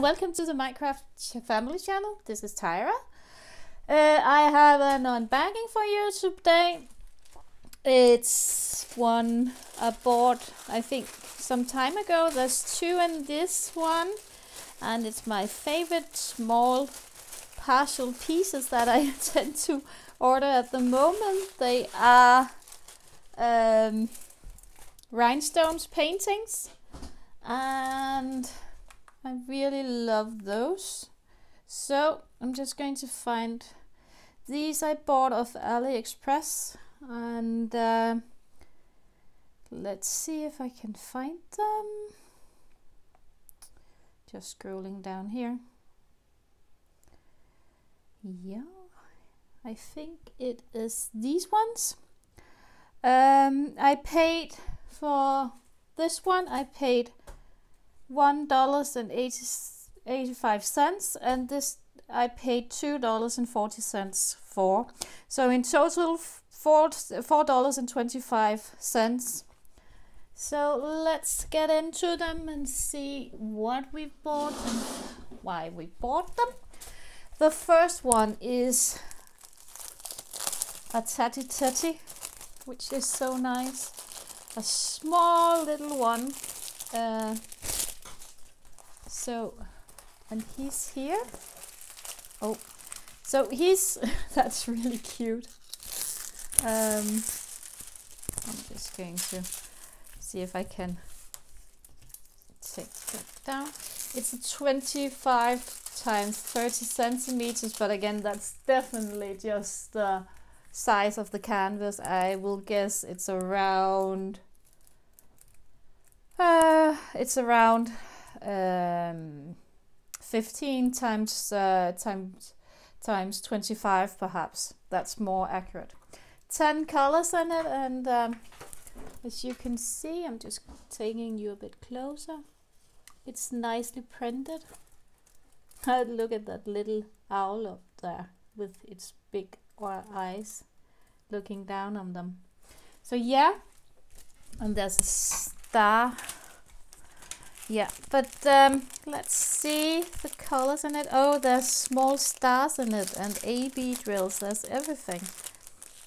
and welcome to the Minecraft family channel. This is Tyra. I have an unbagging for you today. It's one I bought, I think, some time ago. There's two in this one, and it's my favorite small partial pieces that I tend to order at the moment. They are rhinestones paintings, and I really love those. So I'm just going to find these. I bought off AliExpress, and let's see if I can find them. Just scrolling down here. Yeah, I think it is these ones. I paid for this one, I paid $1.85, and this I paid $2.40 for. So in total, $4.25. So let's get into them and see what we bought and why we bought them. The first one is a Tatty Tatty, which is so nice. A small little one. And he's here. Oh, so he's that's really cute. I'm just going to see if I can take that down. It's a 25 times 30 centimeters, but again, that's definitely just the size of the canvas. I will guess it's around 15 times 25, perhaps. That's more accurate. 10 colors in it, and as you can see, I'm just taking you a bit closer. It's nicely printed. Look at that little owl up there with its big eyes looking down on them. So yeah, and there's a star. Yeah, but let's see the colors in it. Oh, there's small stars in it and AB drills. There's everything.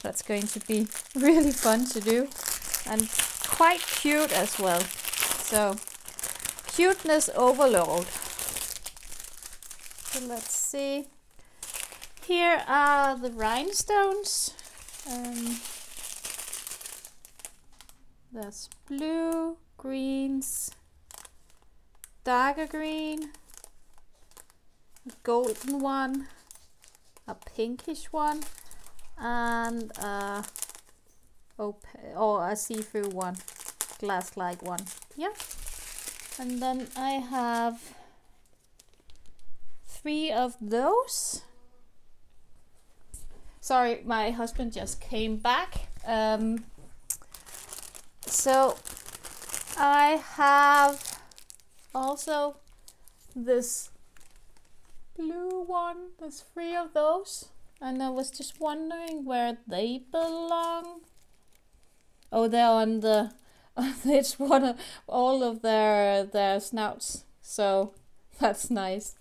That's going to be really fun to do, and quite cute as well. So cuteness overload. So let's see. Here are the rhinestones. There's blue, greens, darker green, a golden one, a pinkish one, and a see-through one, glass-like one. Yeah. And then I have 3 of those. Sorry, my husband just came back. So I have also this blue one. There's 3 of those, and I was just wondering where they belong. Oh, they're on the it's one of all of their snouts, so that's nice.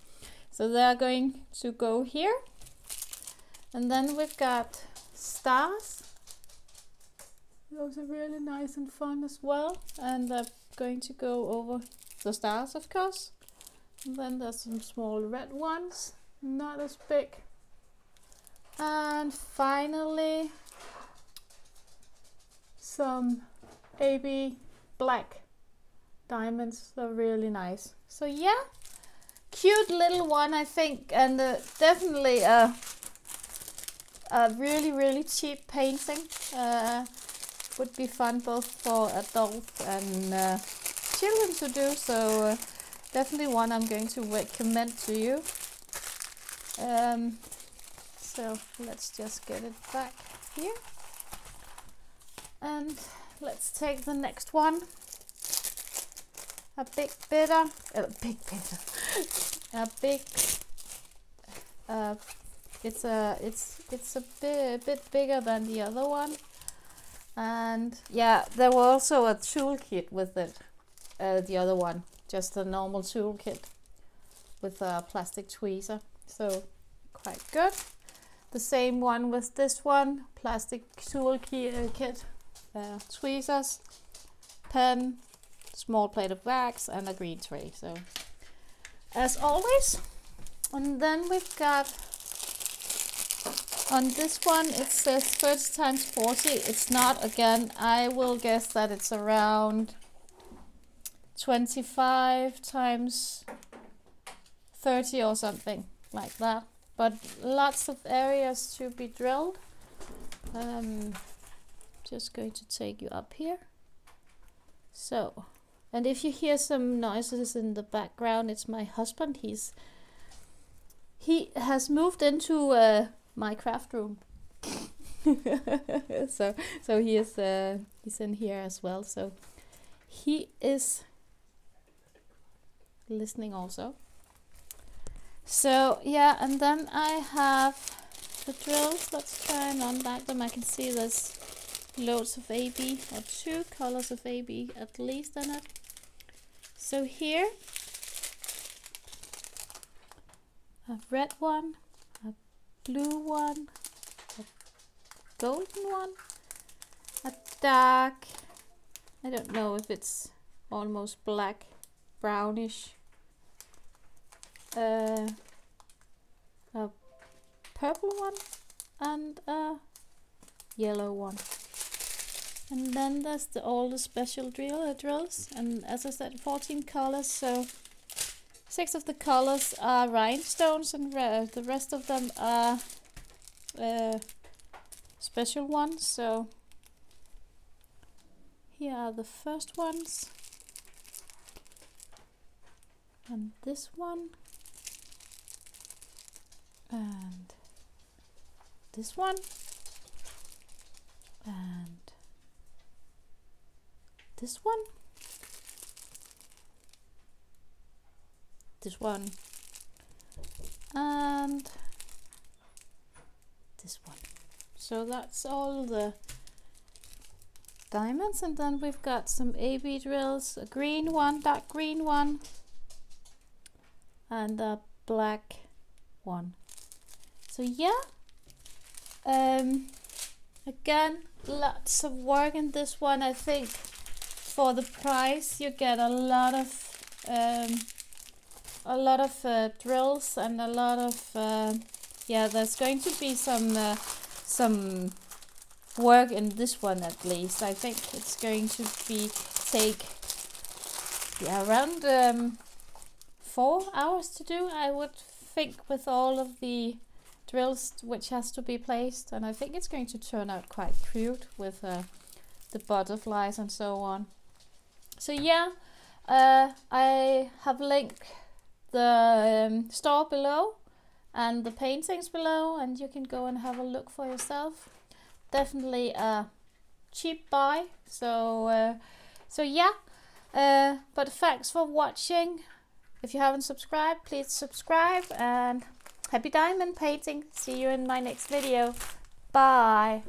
So they're going to go here. And then we've got stars. Those are really nice and fun as well. And I'm going to go over the stars, of course. And then there's some small red ones, not as big. And finally, some AB black diamonds. They're really nice. So yeah, cute little one, I think, and definitely a really cheap painting. Would be fun both for adults and children to do. So definitely one I'm going to recommend to you. So let's just get it back here, and let's take the next one. A big bitter, it's a bit bigger than the other one, and yeah, there was also a toolkit with it. The other one, just a normal toolkit with a plastic tweezer, so quite good. The same one with this one, plastic tool kit, tweezers, pen, small plate of wax, and a green tray, so as always. And then we've got, on this one it says 30 times 40. It's not, again, I will guess that it's around 25 times 30 or something like that, but lots of areas to be drilled. Just going to take you up here. So, and if you hear some noises in the background, it's my husband. He has moved into my craft room. so he is he's in here as well, so he is listening also. So yeah, and then I have the drills. Let's try and unbag them. I can see there's loads of AB, or 2 colors of AB at least in it. So here, a red one, a blue one, a golden one, a dark, I don't know if it's almost black, brownish, a purple one, and a yellow one. And then there's all the special drills, and as I said, 14 colors, so 6 of the colors are rhinestones, and the rest of them are special ones. So here are the first ones, and this one, and this one, and this one, this one, and this one. So that's all the diamonds, and then we've got some AB drills, a green one, dark green one, and a black one. So yeah, again, lots of work in this one. I think for the price you get a lot of drills, and a lot of yeah, there's going to be some work in this one at least. I think it's going to take around 4 hours to do, I would think, with all of the drills which has to be placed, and I think it's going to turn out quite cute with the butterflies and so on. So yeah, I have linked the store below and the paintings below, and you can go and have a look for yourself. Definitely a cheap buy. So yeah, but thanks for watching. If you haven't subscribed, please subscribe, and happy diamond painting. See you in my next video. Bye.